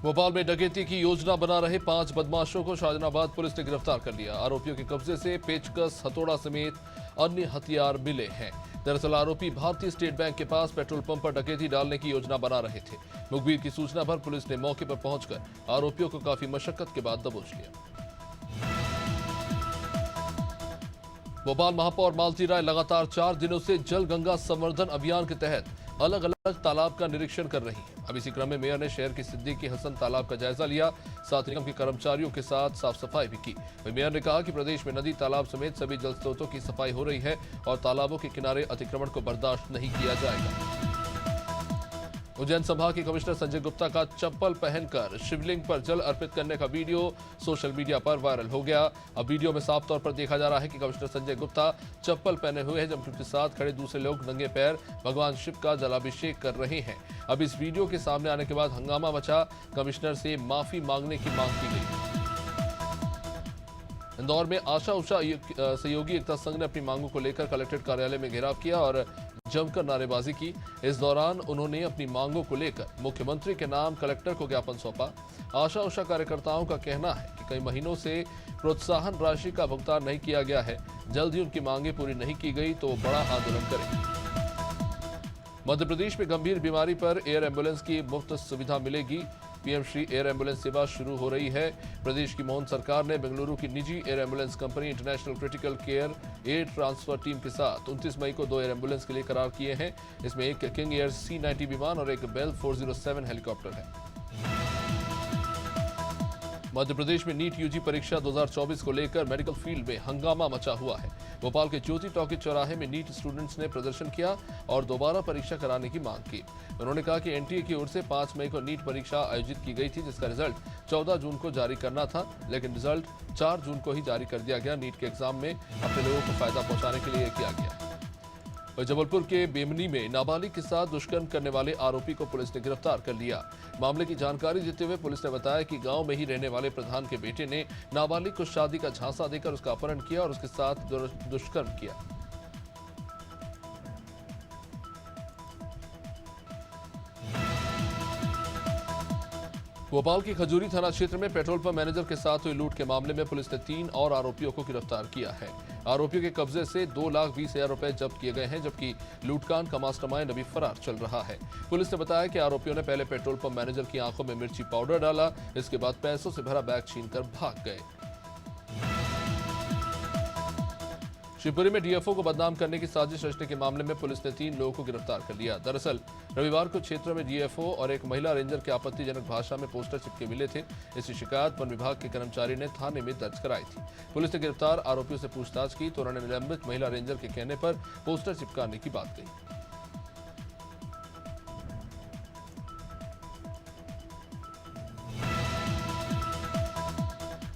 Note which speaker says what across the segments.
Speaker 1: भोपाल में डकैती की योजना बना रहे 5 बदमाशों को शाहजहानाबाद पुलिस ने गिरफ्तार कर लिया। आरोपियों के कब्जे से पेचकस, हथौड़ा समेत अन्य हथियार मिले हैं। दरअसल आरोपी भारतीय स्टेट बैंक के पास पेट्रोल पंप पर डकैती डालने की योजना बना रहे थे। मुखबिर की सूचना पर पुलिस ने मौके पर पहुंचकर आरोपियों को काफी मशक्कत के बाद दबोच लिया। भोपाल महापौर मालती राय लगातार 4 दिनों से जल गंगा संवर्धन अभियान के तहत अलग अलग तालाब का निरीक्षण कर रही है। अब इसी क्रम में मेयर ने शहर के सिद्दीकी हसन तालाब का जायजा लिया, साथ ही निगम के कर्मचारियों के साथ साफ सफाई भी की। वहीं मेयर ने कहा कि प्रदेश में नदी, तालाब समेत सभी जल स्रोतों की सफाई हो रही है और तालाबों के किनारे अतिक्रमण को बर्दाश्त नहीं किया जाएगा। उज्जैन संभाग के कमिश्नर संजय गुप्ता का चप्पल पहनकर शिवलिंग पर जल अर्पित करने का वीडियो सोशल मीडिया पर वायरल हो गया। अब वीडियो में साफ तौर पर देखा जा रहा है कि कमिश्नर संजय गुप्ता चप्पल पहने हुए हैं, जबकि उनके साथ खड़े दूसरे लोग नंगे पैर भगवान शिव का जलाभिषेक कर रहे हैं। अब इस वीडियो के सामने आने के बाद हंगामा मचा, कमिश्नर से माफी मांगने की मांग की गई। इंदौर में आशा उषा सहयोगी एकता संघ ने अपनी मांगों को लेकर कलेक्ट्रेट कार्यालय में घेराव किया और जमकर नारेबाजी की। इस दौरान उन्होंने अपनी मांगों को लेकर मुख्यमंत्री के नाम कलेक्टर को ज्ञापन सौंपा। आशा उषा कार्यकर्ताओं का कहना है कि कई महीनों से प्रोत्साहन राशि का भुगतान नहीं किया गया है, जल्द ही उनकी मांगें पूरी नहीं की गई तो वो बड़ा आंदोलन करेंगे। मध्य प्रदेश में गंभीर बीमारी पर एयर एम्बुलेंस की मुफ्त सुविधा मिलेगी। पीएम श्री एयर एम्बुलेंस सेवा शुरू हो रही है। प्रदेश की मोहन सरकार ने बेंगलुरु की निजी air ambulance company international critical care air transfer team के साथ 29 मई को 2 एयर एम्बुलेंस के लिए करार किए हैं। इसमें एक किंग एयर C-90 विमान और एक बेल 407 हेलीकॉप्टर है। मध्य प्रदेश में नीट यूजी परीक्षा 2024 को लेकर मेडिकल फील्ड में हंगामा मचा हुआ है। भोपाल के ज्योति टॉकीज चौराहे में नीट स्टूडेंट्स ने प्रदर्शन किया और दोबारा परीक्षा कराने की मांग की। उन्होंने कहा कि एनटीए की ओर से 5 मई को नीट परीक्षा आयोजित की गई थी, जिसका रिजल्ट 14 जून को जारी करना था, लेकिन रिजल्ट 4 जून को ही जारी कर दिया गया। नीट के एग्जाम में अपने लोगों को फायदा पहुंचाने के लिए किया गया। जबलपुर के बेमनी में नाबालिग के साथ दुष्कर्म करने वाले आरोपी को पुलिस ने गिरफ्तार कर लिया। मामले की जानकारी देते हुए पुलिस ने बताया कि गांव में ही रहने वाले प्रधान के बेटे ने नाबालिग को शादी का झांसा देकर उसका अपहरण किया और उसके साथ दुष्कर्म किया। भोपाल की खजूरी थाना क्षेत्र में पेट्रोल पंप मैनेजर के साथ हुई लूट के मामले में पुलिस ने 3 और आरोपियों को गिरफ्तार किया है। आरोपियों के कब्जे से 2,20,000 रुपए जब्त किए गए हैं, जबकि लूटकांड का मास्टरमाइंड अभी फरार चल रहा है। पुलिस ने बताया कि आरोपियों ने पहले पेट्रोल पंप मैनेजर की आंखों में मिर्ची पाउडर डाला, इसके बाद पैसों से भरा बैग छीनकर भाग गए। शिवपुरी में डीएफओ को बदनाम करने की साजिश रचने के मामले में पुलिस ने 3 लोगों को गिरफ्तार कर लिया। दरअसल रविवार को क्षेत्र में डीएफओ और एक महिला रेंजर के आपत्तिजनक भाषा में पोस्टर चिपके मिले थे। इसकी शिकायत वन विभाग के कर्मचारी ने थाने में दर्ज कराई थी। पुलिस ने गिरफ्तार आरोपियों से पूछताछ की तो उन्होंने निलंबित महिला रेंजर के कहने पर पोस्टर चिपकाने की बात कही।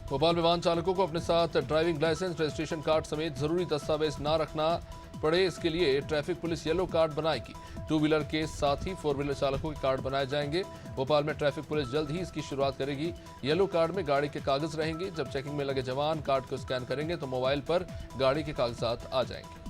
Speaker 1: भोपाल में वाहन चालकों को अपने साथ ड्राइविंग लाइसेंस, रजिस्ट्रेशन कार्ड समेत जरूरी दस्तावेज न रखना पड़े, इसके लिए ट्रैफिक पुलिस येलो कार्ड बनाएगी। 2 व्हीलर के साथ ही 4 व्हीलर चालकों के कार्ड बनाए जाएंगे। भोपाल में ट्रैफिक पुलिस जल्द ही इसकी शुरुआत करेगी। येलो कार्ड में गाड़ी के कागज रहेंगे। जब चेकिंग में लगे जवान कार्ड को स्कैन करेंगे तो मोबाइल पर गाड़ी के कागजात आ जाएंगे।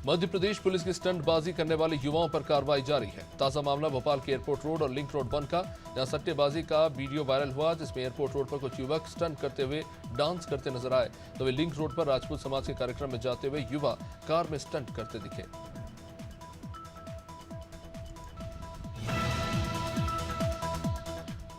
Speaker 1: मध्य प्रदेश पुलिस की स्टंटबाजी करने वाले युवाओं पर कार्रवाई जारी है। ताजा मामला भोपाल के एयरपोर्ट रोड और लिंक रोड 1 का, जहां सट्टेबाजी का वीडियो वायरल हुआ, जिसमें एयरपोर्ट रोड पर कुछ युवक स्टंट करते हुए डांस करते नजर आए, तो वे लिंक रोड पर राजपूत समाज के कार्यक्रम में जाते हुए युवा कार में स्टंट करते दिखे।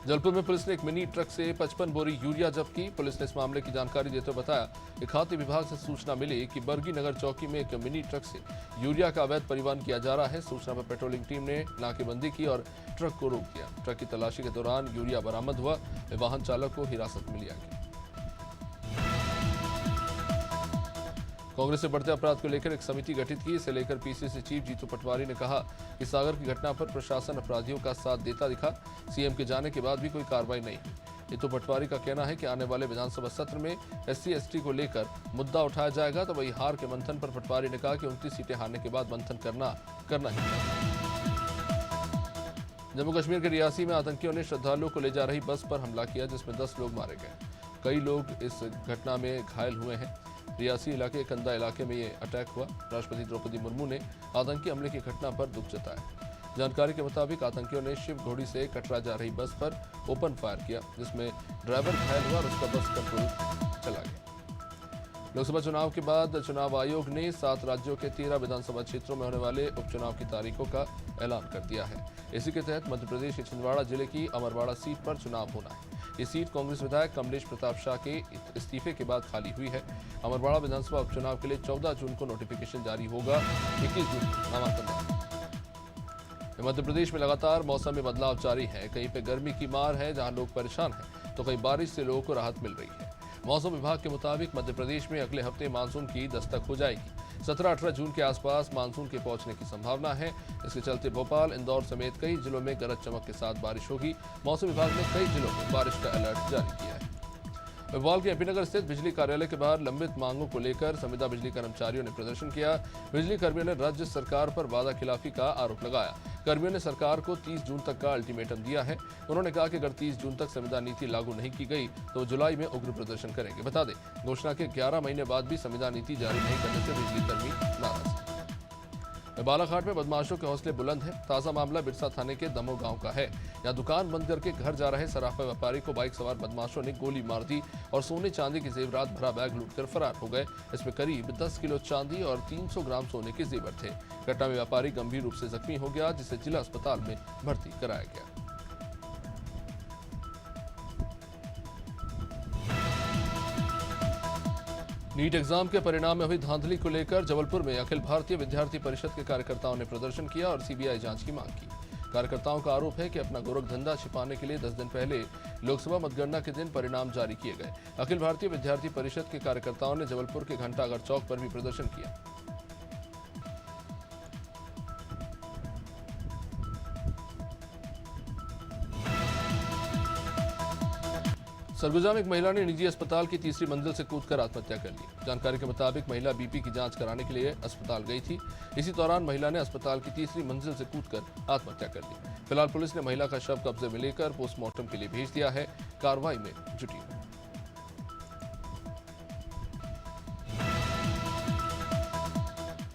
Speaker 1: जबलपुर में पुलिस ने एक मिनी ट्रक से 55 बोरी यूरिया जब्त की। पुलिस ने इस मामले की जानकारी देते हुए बताया कि खाद्य विभाग से सूचना मिली कि बरगी नगर चौकी में एक मिनी ट्रक से यूरिया का अवैध परिवहन किया जा रहा है। सूचना पर पेट्रोलिंग टीम ने नाकेबंदी की और ट्रक को रोक दिया। ट्रक की तलाशी के दौरान यूरिया बरामद हुआ। वाहन चालक को हिरासत में लिया गया। कांग्रेस ने बढ़ते अपराध को लेकर एक समिति गठित की। इसे लेकर पीसीसी चीफ जीतू पटवारी ने कहा कि सागर की घटना पर प्रशासन अपराधियों का साथ देता दिखा। सीएम के जाने के बाद भी कोई कार्रवाई नहीं हुई। जीतू पटवारी का कहना है कि आने वाले विधानसभा सत्र में SC/ST को लेकर मुद्दा उठाया जाएगा। तो वही हार के मंथन पर पटवारी ने कहा कि 29 सीटें हारने के बाद मंथन करना ही चाहिए। जम्मू कश्मीर के रियासी में आतंकियों ने श्रद्धालुओं को ले जा रही बस पर हमला किया, जिसमें 10 लोग मारे गए। कई लोग इस घटना में घायल हुए हैं। रियासी इलाके कंदा इलाके में ये अटैक हुआ। राष्ट्रपति द्रौपदी मुर्मू ने आतंकी हमले की घटना पर दुख जताया। जानकारी के मुताबिक आतंकियों ने शिव घोड़ी से कटरा जा रही बस पर ओपन फायर किया, जिसमें ड्राइवर घायल हुआ और उसका बस कंट्रोल चला गया। लोकसभा चुनाव के बाद चुनाव आयोग ने 7 राज्यों के 13 विधानसभा क्षेत्रों में होने वाले उपचुनाव की तारीखों का ऐलान कर दिया है। इसी के तहत मध्य प्रदेश के छिंदवाड़ा जिले की अमरवाड़ा सीट पर चुनाव होना है। ये सीट कांग्रेस विधायक कमलेश प्रताप शाह के इस्तीफे के बाद खाली हुई है। अमरवाड़ा विधानसभा उपचुनाव के लिए 14 जून को नोटिफिकेशन जारी होगा। 21 जून नामांकन दाखिल। मध्य प्रदेश में लगातार मौसम में बदलाव जारी है। कहीं पे गर्मी की मार है, जहां लोग परेशान हैं, तो कहीं बारिश से लोगों को राहत मिल रही है। मौसम विभाग के मुताबिक मध्य प्रदेश में अगले हफ्ते मानसून की दस्तक हो जाएगी। 17-18 जून के आसपास मानसून के पहुंचने की संभावना है। इसके चलते भोपाल, इंदौर समेत कई जिलों में गरज चमक के साथ बारिश होगी। मौसम विभाग ने कई जिलों में बारिश का अलर्ट जारी किया है। भोपाल के एपी नगर स्थित बिजली कार्यालय के बाहर लंबित मांगों को लेकर संविदा बिजली कर्मचारियों ने प्रदर्शन किया। बिजली कर्मियों ने राज्य सरकार पर वादा खिलाफी का आरोप लगाया। कर्मियों ने सरकार को 30 जून तक का अल्टीमेटम दिया है। उन्होंने कहा कि अगर 30 जून तक संविदा नीति लागू नहीं की गई तो जुलाई में उग्र प्रदर्शन करेंगे। बता दें, घोषणा के 11 महीने बाद भी संविदा नीति जारी नहीं करने से बिजली कर्मी नाराज हैं। बालाघाट में बदमाशों के हौसले बुलंद हैं। ताजा मामला बिरसा थाने के दमो गांव का है। यहां दुकान बंद करके घर जा रहे सराफा व्यापारी को बाइक सवार बदमाशों ने गोली मार दी और सोने चांदी के जेवरात भरा बैग लूटकर फरार हो गए। इसमें करीब 10 किलो चांदी और 300 ग्राम सोने के जेवर थे। घटना में व्यापारी गंभीर रूप से जख्मी हो गया, जिसे जिला अस्पताल में भर्ती कराया गया। नीट एग्जाम के परिणाम में हुई धांधली को लेकर जबलपुर में अखिल भारतीय विद्यार्थी परिषद के कार्यकर्ताओं ने प्रदर्शन किया और सीबीआई जांच की मांग की। कार्यकर्ताओं का आरोप है कि अपना गोरखधंधा छिपाने के लिए 10 दिन पहले लोकसभा मतगणना के दिन परिणाम जारी किए गए। अखिल भारतीय विद्यार्थी परिषद के कार्यकर्ताओं ने जबलपुर के घंटाघर चौक पर भी प्रदर्शन किया। सरगुजा में एक महिला ने निजी अस्पताल की तीसरी मंजिल से कूदकर आत्महत्या कर ली। जानकारी के मुताबिक महिला बीपी की जांच कराने के लिए अस्पताल गई थी। इसी दौरान महिला ने अस्पताल की तीसरी मंजिल से कूदकर आत्महत्या कर ली। फिलहाल पुलिस ने महिला का शव कब्जे में लेकर पोस्टमार्टम के लिए भेज दिया है। कार्रवाई में जुटी है।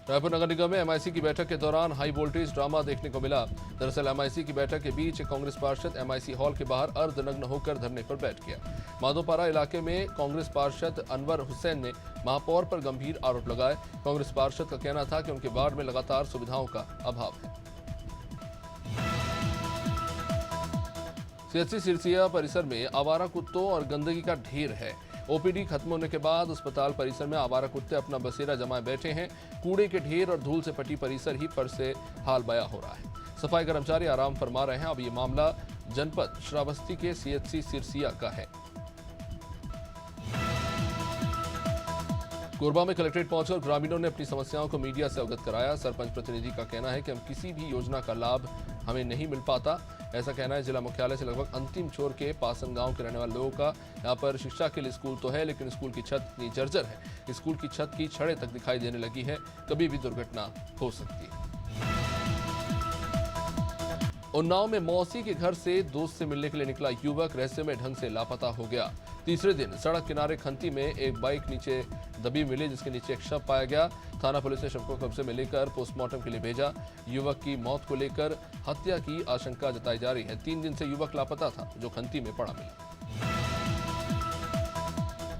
Speaker 1: रायपुर नगर निगम में एमआईसी की बैठक के दौरान हाई वोल्टेज ड्रामा देखने को मिला। दरअसल एमआईसी की बैठक के बीच कांग्रेस पार्षद एमआईसी हॉल के बाहर अर्धनग्न होकर धरने पर बैठ गया। माधोपारा इलाके में कांग्रेस पार्षद अनवर हुसैन ने महापौर पर गंभीर आरोप लगाए। कांग्रेस पार्षद का कहना था कि उनके वार्ड में लगातार सुविधाओं का अभाव है। सीएचसी सिरसिया परिसर में आवारा कुत्तों और गंदगी का ढेर है। ओपीडी खत्म होने के बाद अस्पताल परिसर में आवारा कुत्ते अपना बसेरा जमाए बैठे हैं। कूड़े के ढेर और धूल से पटी परिसर ही पर से हाल बया हो रहा है। सफाई कर्मचारी आराम फरमा रहे हैं। अब ये मामला जनपद श्रावस्ती के सीएचसी सिरसिया का है। कोरबा में कलेक्ट्रेट पहुंचकर ग्रामीणों ने अपनी समस्याओं को मीडिया से अवगत कराया। सरपंच प्रतिनिधि का कहना है कि हम किसी भी योजना का लाभ हमें नहीं मिल पाता। ऐसा कहना है जिला मुख्यालय से लगभग अंतिम छोर के पासन गांव के रहने वाले लोगों का। यहाँ पर शिक्षा के लिए स्कूल तो है, लेकिन स्कूल की छत इतनी जर्जर है। स्कूल की छत की छड़ें तक दिखाई देने लगी है। कभी भी दुर्घटना हो सकती है। उन्नाव में मौसी के घर से दोस्त से मिलने के लिए निकला युवक रहस्यमय ढंग से लापता हो गया। तीसरे दिन सड़क किनारे खंती में एक बाइक नीचे दबी मिली, जिसके नीचे एक शव पाया गया। थाना पुलिस ने शव को कब्जे में लेकर पोस्टमार्टम के लिए भेजा। युवक की मौत को लेकर हत्या की आशंका जताई जा रही है। 3 दिन से युवक लापता था, जो खंती में पड़ा मिला।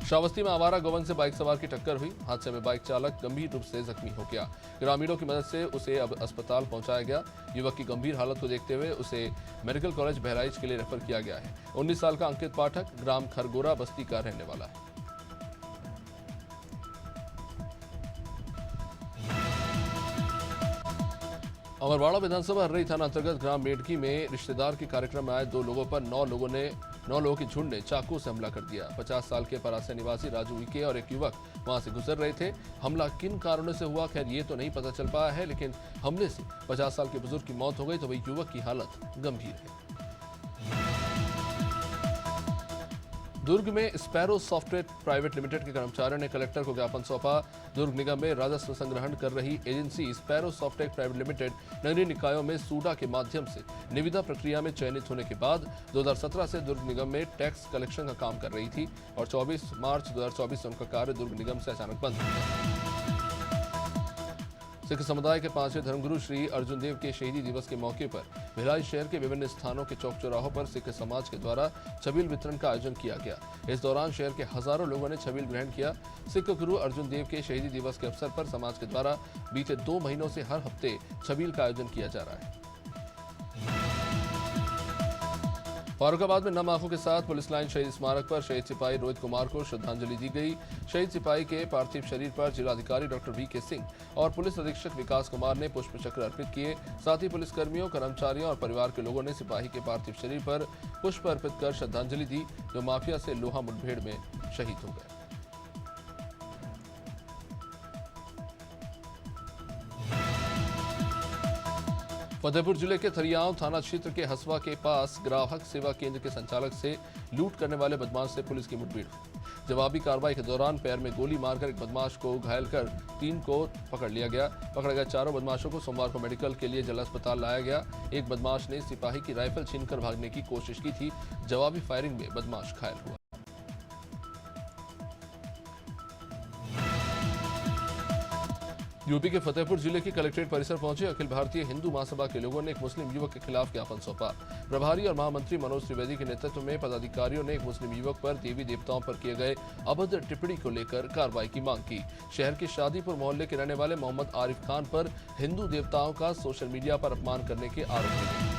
Speaker 1: श्रावस्ती में आवारा गौवन से बाइक सवार की टक्कर हुई। हादसे में बाइक चालक गंभीर रूप से जख्मी हो गया। ग्रामीणों की मदद से उसे अब अस्पताल पहुंचाया गया। युवक की गंभीर हालत को देखते हुए उसे मेडिकल कॉलेज बहराइच के लिए रेफर किया गया है। 19 साल का अंकित पाठक ग्राम खरगोरा बस्ती का रहने वाला है। अमरवाड़ा विधानसभा हर्रई थाना अंतर्गत ग्राम मेडकी में रिश्तेदार के कार्यक्रम में आए 2 लोगों पर 9 लोगों की झुंड ने चाकू से हमला कर दिया। 50 साल के परासिया निवासी राजू इके और एक युवक वहां से गुजर रहे थे। हमला किन कारणों से हुआ, खैर ये तो नहीं पता चल पाया है, लेकिन हमले से 50 साल के बुजुर्ग की मौत हो गई तो वही युवक की हालत गंभीर है। दुर्ग में स्पैरो सॉफ्टवेयर प्राइवेट लिमिटेड के कर्मचारियों ने कलेक्टर को ज्ञापन सौंपा। दुर्ग निगम में राजस्व संग्रहण कर रही agency sparrow software private limited नगरीय निकायों में सूडा के माध्यम से निविदा प्रक्रिया में चयनित होने के बाद 2017 से दुर्ग निगम में टैक्स कलेक्शन का काम कर रही थी और 24 मार्च 2024 से उनका कार्य दुर्ग निगम से अचानक बंद हो गया। सिख समुदाय के 5वें धर्मगुरु श्री अर्जुन देव के शहीदी दिवस के मौके पर भिलाई शहर के विभिन्न स्थानों के चौक चौराहों पर सिख समाज के द्वारा छबील वितरण का आयोजन किया गया। इस दौरान शहर के हजारों लोगों ने छबील ग्रहण किया। सिख गुरु अर्जुन देव के शहीदी दिवस के अवसर पर समाज के द्वारा बीते 2 महीनों से हर हफ्ते छबील का आयोजन किया जा रहा है। फारुखाबाद में नम आंखों के साथ पुलिस लाइन शहीद स्मारक पर शहीद सिपाही रोहित कुमार को श्रद्धांजलि दी गई। शहीद सिपाही के पार्थिव शरीर पर जिलाधिकारी डॉक्टर वी.के. सिंह और पुलिस अधीक्षक विकास कुमार ने पुष्प चक्र अर्पित किए। साथ ही पुलिसकर्मियों, कर्मचारियों और परिवार के लोगों ने सिपाही के पार्थिव शरीर पर पुष्प अर्पित कर श्रद्धांजलि दी, जो माफिया से लोहा मुठभेड़ में शहीद हो गए। फतेहपुर जिले के थरियाव थाना क्षेत्र के हसवा के पास ग्राहक सेवा केंद्र के संचालक से लूट करने वाले बदमाश से पुलिस की मुठभेड़ हुई। जवाबी कार्रवाई के दौरान पैर में गोली मारकर एक बदमाश को घायल कर 3 को पकड़ लिया गया। पकड़े गए चारों बदमाशों को सोमवार को मेडिकल के लिए जिला अस्पताल लाया गया। एक बदमाश ने सिपाही की राइफल छीनकर भागने की कोशिश की थी। जवाबी फायरिंग में बदमाश घायल हुआ। यूपी के फतेहपुर जिले के कलेक्ट्रेट परिसर पहुंचे अखिल भारतीय हिंदू महासभा के लोगों ने एक मुस्लिम युवक के खिलाफ ज्ञापन सौंपा। प्रभारी और महामंत्री मनोज त्रिवेदी के नेतृत्व में पदाधिकारियों ने एक मुस्लिम युवक पर देवी देवताओं पर किए गए अभद्र टिप्पणी को लेकर कार्रवाई की मांग की। शहर के शादीपुर मोहल्ले के रहने वाले मोहम्मद आरिफ खान पर हिंदू देवताओं का सोशल मीडिया पर अपमान करने के आरोप लगे।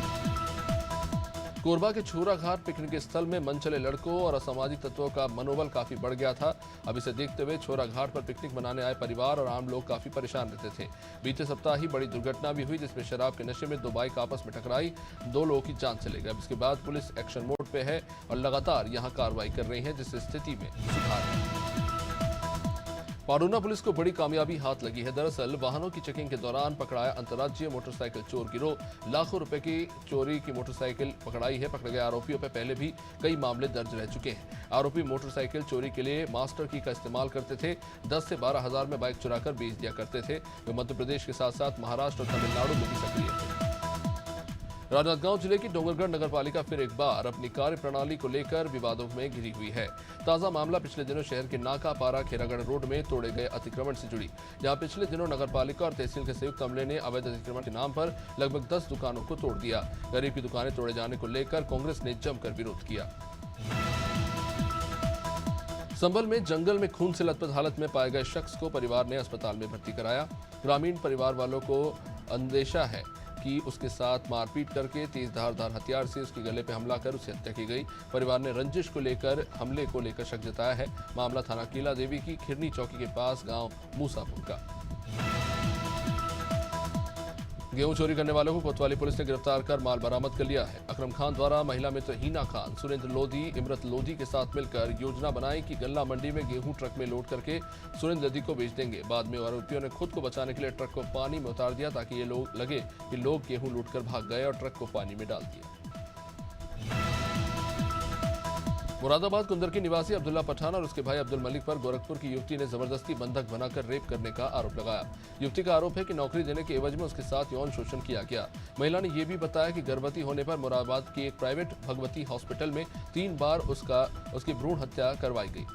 Speaker 1: कोरबा के छोरा घाट पिकनिक स्थल में मन चले लड़कों और असामाजिक तत्वों का मनोबल काफी बढ़ गया था। अब इसे देखते हुए छोरा घाट पर पिकनिक मनाने आए परिवार और आम लोग काफी परेशान रहते थे। बीते सप्ताह ही बड़ी दुर्घटना भी हुई, जिसमें शराब के नशे में 2 बाइक आपस में टकराई, 2 लोगों की जान चले गई। अब इसके बाद पुलिस एक्शन मोड पे है और लगातार यहां कार्रवाई कर रही है, जिससे स्थिति में सुधार है। पाडूना पुलिस को बड़ी कामयाबी हाथ लगी है। दरअसल वाहनों की चेकिंग के दौरान पकड़ाया अंतर्राज्यीय मोटरसाइकिल चोर गिरोह। लाखों रुपए की चोरी की मोटरसाइकिल पकड़ाई है। पकड़े गए आरोपियों पर पहले भी कई मामले दर्ज रह चुके हैं। आरोपी मोटरसाइकिल चोरी के लिए मास्टर की का इस्तेमाल करते थे। 10 से 12 हजार में बाइक चुराकर बेच दिया करते थे। वे मध्य प्रदेश के साथ साथ महाराष्ट्र और तमिलनाडु में भी सक्रिय थे। राजनांदगांव जिले की डोंगरगढ़ नगरपालिका फिर एक बार अपनी कार्य प्रणाली को लेकर विवादों में घिरी हुई है। ताजा मामला पिछले दिनों शहर के नाकापारा खेरागढ़ रोड में तोड़े गए अतिक्रमण से जुड़ी, जहां पिछले दिनों नगरपालिका और तहसील के संयुक्त अमले ने अवैध अतिक्रमण के नाम पर लगभग 10 दुकानों को तोड़ दिया। गरीब की दुकानें तोड़े जाने को लेकर कांग्रेस ने जमकर विरोध किया। संभल में जंगल में खून से लथपथ हालत में पाए गए शख्स को परिवार ने अस्पताल में भर्ती कराया। ग्रामीण परिवार वालों को अंदेशा है कि उसके साथ मारपीट करके तेज धारदार हथियार से उसके गले पर हमला कर उसकी हत्या की गई। परिवार ने रंजिश को लेकर हमले को लेकर शक जताया है। मामला थाना केला देवी की खिरनी चौकी के पास गांव मूसापुर का। गेहूं चोरी करने वालों को कोतवाली पुलिस ने गिरफ्तार कर माल बरामद कर लिया है। अकरम खान द्वारा महिला मित्र हीना खान, सुरेंद्र लोधी, इमरत लोधी के साथ मिलकर योजना बनाई कि गल्ला मंडी में गेहूं ट्रक में लोड करके सुरेंद्र लोधी को बेच देंगे। बाद में आरोपियों ने खुद को बचाने के लिए ट्रक को पानी में उतार दिया ताकि ये लोग लगे कि लोग गेहूं लूटकर भाग गए और ट्रक को पानी में डाल दिया। मुरादाबाद कुंदर के निवासी अब्दुल्ला पठान और उसके भाई अब्दुल मलिक पर गोरखपुर की युवती ने जबरदस्ती बंधक बनाकर रेप करने का आरोप लगाया। युवती का आरोप है कि नौकरी देने के एवज में उसके साथ यौन शोषण किया गया। महिला ने यह भी बताया कि गर्भवती होने पर मुरादाबाद की एक प्राइवेट भगवती हॉस्पिटल में 3 बार उसकी भ्रूण हत्या करवाई गई।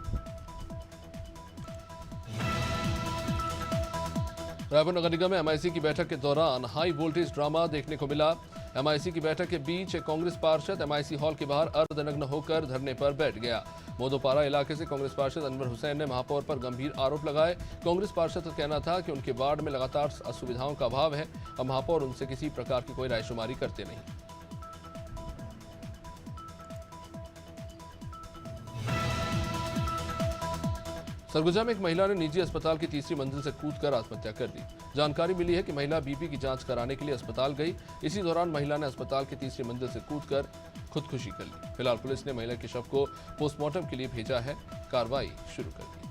Speaker 1: रायपुर नगर निगम में एमआईसी की बैठक के दौरान हाई वोल्टेज ड्रामा देखने को मिला। एमआईसी की बैठक के बीच एक कांग्रेस पार्षद एमआईसी हॉल के बाहर अर्धनग्न होकर धरने पर बैठ गया। मोदोपारा इलाके से कांग्रेस पार्षद अनवर हुसैन ने महापौर पर गंभीर आरोप लगाए। कांग्रेस पार्षद का कहना था कि उनके वार्ड में लगातार असुविधाओं का अभाव है और महापौर उनसे किसी प्रकार की कोई रायशुमारी करते नहीं। सरगुजा में एक महिला ने निजी अस्पताल की तीसरी मंजिल से कूदकर आत्महत्या कर दी। जानकारी मिली है कि महिला बीपी की जांच कराने के लिए अस्पताल गई। इसी दौरान महिला ने अस्पताल की तीसरी मंजिल से कूदकर खुदकुशी कर ली। फिलहाल पुलिस ने महिला के शव को पोस्टमार्टम के लिए भेजा है। कार्रवाई शुरू कर दी।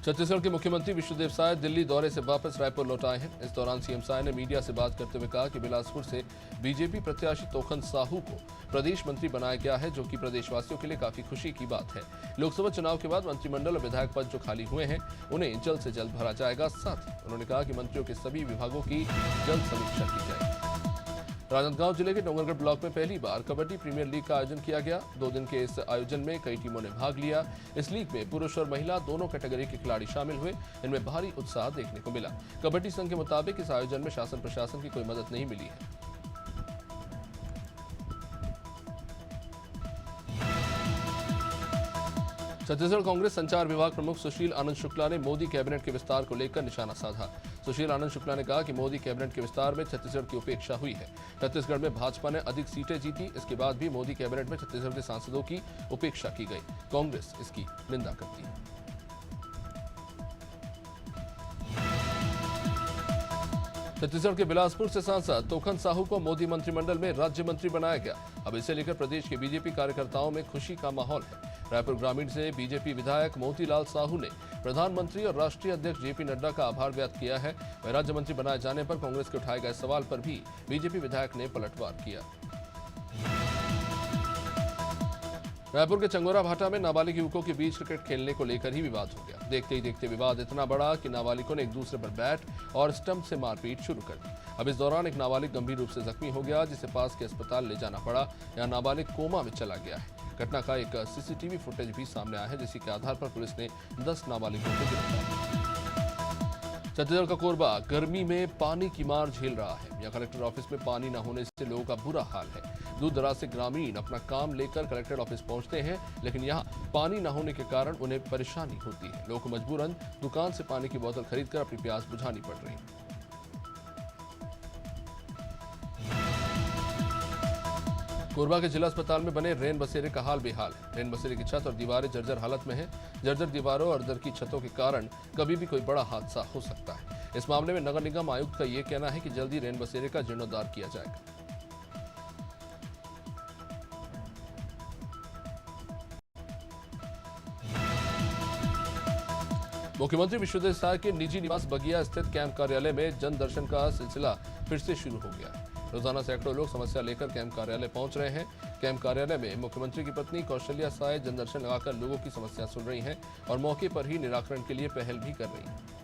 Speaker 1: छत्तीसगढ़ के मुख्यमंत्री विष्णुदेव साय दिल्ली दौरे से वापस रायपुर लौट आए हैं। इस दौरान सीएम साय ने मीडिया से बात करते हुए कहा कि बिलासपुर से बीजेपी प्रत्याशी तोखन साहू को प्रदेश मंत्री बनाया गया है, जो कि प्रदेशवासियों के लिए काफी खुशी की बात है। लोकसभा चुनाव के बाद मंत्रिमंडल और विधायक पद जो खाली हुए हैं उन्हें जल्द से जल्द भरा जाएगा। साथ ही उन्होंने कहा कि मंत्रियों के सभी विभागों की जल्द समीक्षा की जाएगी। राजनांदगांव जिले के डोंगरगढ़ ब्लॉक में पहली बार कबड्डी प्रीमियर लीग का आयोजन किया गया। 2 दिन के इस आयोजन में कई टीमों ने भाग लिया। इस लीग में पुरुष और महिला दोनों कैटेगरी के खिलाड़ी शामिल हुए। इनमें भारी उत्साह देखने को मिला। कबड्डी संघ के मुताबिक इस आयोजन में शासन प्रशासन की कोई मदद नहीं मिली है। छत्तीसगढ़ कांग्रेस संचार विभाग प्रमुख सुशील आनंद शुक्ला ने मोदी कैबिनेट के विस्तार को लेकर निशाना साधा। सुशील आनंद शुक्ला ने कहा कि मोदी कैबिनेट के विस्तार में छत्तीसगढ़ की उपेक्षा हुई है। छत्तीसगढ़ में भाजपा ने अधिक सीटें जीती, इसके बाद भी मोदी कैबिनेट में छत्तीसगढ़ के सांसदों की उपेक्षा की गई। कांग्रेस इसकी निंदा करती है। छत्तीसगढ़ के बिलासपुर से सांसद तोखन साहू को मोदी मंत्रिमंडल में राज्य मंत्री बनाया गया। अब इसे लेकर प्रदेश के बीजेपी कार्यकर्ताओं में खुशी का माहौल है। रायपुर ग्रामीण से बीजेपी विधायक मोतीलाल साहू ने प्रधानमंत्री और राष्ट्रीय अध्यक्ष जेपी नड्डा का आभार व्यक्त किया है। वह राज्य मंत्री बनाए जाने पर कांग्रेस के उठाए गए सवाल पर भी बीजेपी विधायक ने पलटवार किया। रायपुर के चंगोरा भाटा में नाबालिग युवकों के बीच क्रिकेट खेलने को लेकर ही विवाद हो गया। देखते ही देखते विवाद इतना बड़ा कि नाबालिगों ने एक दूसरे पर बैट और स्टंप से मारपीट शुरू कर दी। अब इस दौरान एक नाबालिग गंभीर रूप से जख्मी हो गया, जिसे पास के अस्पताल ले जाना पड़ा। यहां नाबालिग कोमा में चला गया है। घटना का एक सीसीटीवी फुटेज भी सामने आया है, जिसी के आधार पर पुलिस ने 10 नाबालिगों को गिरफ्तार किया। छत्तीसगढ़ का कोरबा गर्मी में पानी की मार झेल रहा है। यहां कलेक्टर ऑफिस में पानी न होने से लोगों का बुरा हाल है। दूर दराज से ग्रामीण अपना काम लेकर कलेक्टर ऑफिस पहुंचते हैं, लेकिन यहां पानी न होने के कारण उन्हें परेशानी होती है। लोगों को मजबूरन दुकान से पानी की बोतल खरीदकर अपनी प्यास बुझानी पड़ रही है। कोरबा के जिला अस्पताल में बने रेन बसेरे का हाल बेहाल है। रेन बसेरे की छत और दीवारें जर्जर हालत में हैं। जर्जर दीवारों और दर की छतों के कारण कभी भी कोई बड़ा हादसा हो सकता है। इस मामले में नगर निगम आयुक्त का यह कहना है कि जल्दी रेन बसेरे का जीर्णोद्धार किया जाएगा। मुख्यमंत्री विष्णुदेव साय के निजी निवास बगिया स्थित कैंप कार्यालय में जन दर्शन का सिलसिला फिर से शुरू हो गया है। रोजाना सैकड़ों लोग समस्या लेकर कैंप कार्यालय पहुंच रहे हैं। कैंप कार्यालय में मुख्यमंत्री की पत्नी कौशल्या साय जन दर्शन लगाकर लोगों की समस्या सुन रही हैं और मौके पर ही निराकरण के लिए पहल भी कर रही हैं।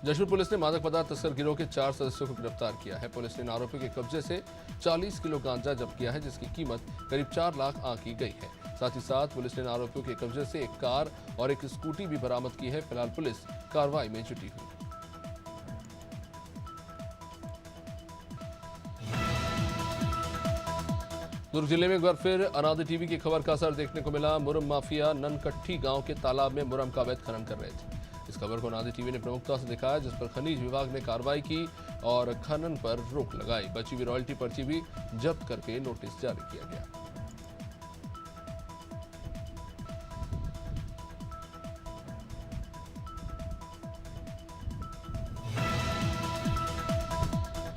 Speaker 1: जशपुर पुलिस ने मादक पदार्थ तस्कर गिरोह के 4 सदस्यों को गिरफ्तार किया है। पुलिस ने इन आरोपियों के कब्जे से 40 किलो गांजा जब्त किया है, जिसकी कीमत करीब 4 लाख आंकी गई है। साथ ही साथ पुलिस ने इन आरोपियों के कब्जे से एक कार और एक स्कूटी भी बरामद की है। फिलहाल पुलिस कार्रवाई में जुटी हुई है। दुर्ग जिले में एक बार फिर अनादि टीवी की खबर का असर देखने को मिला। मुरम माफिया ननकट्ठी गांव के तालाब में मुरम का अवैध खनन कर रहे थे। इस खबर को अनादि टीवी ने प्रमुखता से दिखाया, जिस पर खनिज विभाग ने कार्रवाई की और खनन पर रोक लगाई। बची हुई रॉयल्टी पर्ची भी जब्त करके नोटिस जारी किया गया।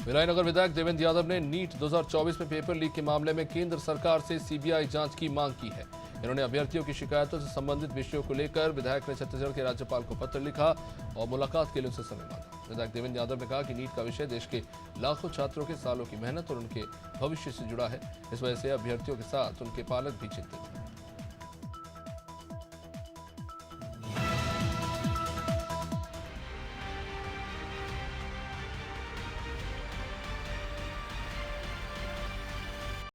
Speaker 1: विलायनगर विधायक देवेंद्र यादव ने नीट 2024 में पेपर लीक के मामले में केंद्र सरकार से सीबीआई जांच की मांग की है। इन्होंने अभ्यर्थियों की शिकायतों से संबंधित विषयों को लेकर विधायक ने छत्तीसगढ़ के राज्यपाल को पत्र लिखा और मुलाकात के लिए उनसे समय मांगा। विधायक देवेंद्र यादव ने कहा कि नीट का विषय देश के लाखों छात्रों के सालों की मेहनत और उनके भविष्य से जुड़ा है। इस वजह से अभ्यर्थियों के साथ उनके पालक भी चिंतित हैं।